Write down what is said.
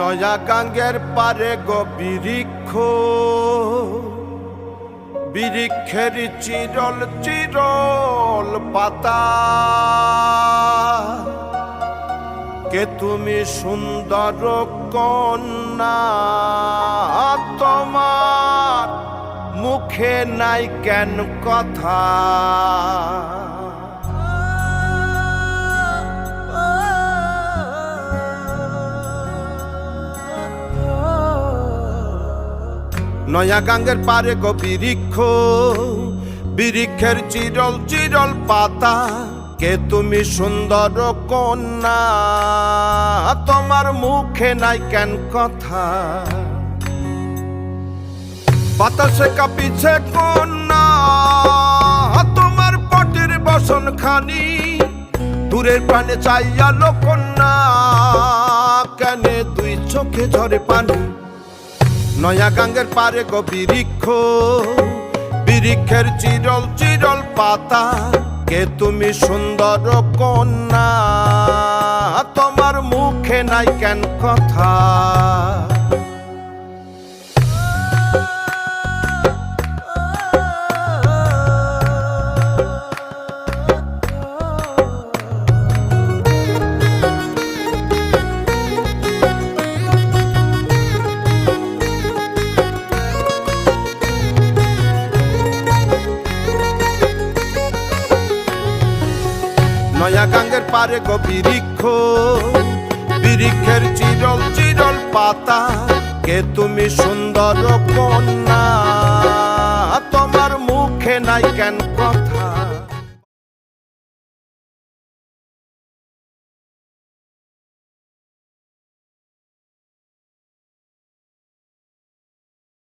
নয়া গাঙ্গের পারে গো বৃক্ষ, বৃক্ষের চিরল চিরল পাতা, কে তুমি সুন্দর কন্যা, তোমার মুখে নাই কেন কথা। নয়া গাঙ্গের পারে গো বৃক্ষ, বৃক্ষের চিরল চিরল পাতা, কে তুমি সুন্দর কন্যা, তোমার মুখে নাই কেন কথা। বাতাসে কাঁপিছে কন্যা, তোমার পটের বসন খানি, দূরের প্রাণে চাইয়ালো কন্যা, কেনে দুই চোখে ঝরে পানি। নয়া গাঙ্গের পারে গো বৃক্ষ, বৃক্ষের চিরল চিরল পাতা, কে তুমি সুন্দর কন্যা, তোমার মুখে নাই কেন কথা। নয়া গাঙ্গের পারে গো বৃক্ষ, বৃক্ষের চিরল চিরল পাতা, কে তুমি সুন্দর কন্যা, তোমার মুখে নাই কেন কথা।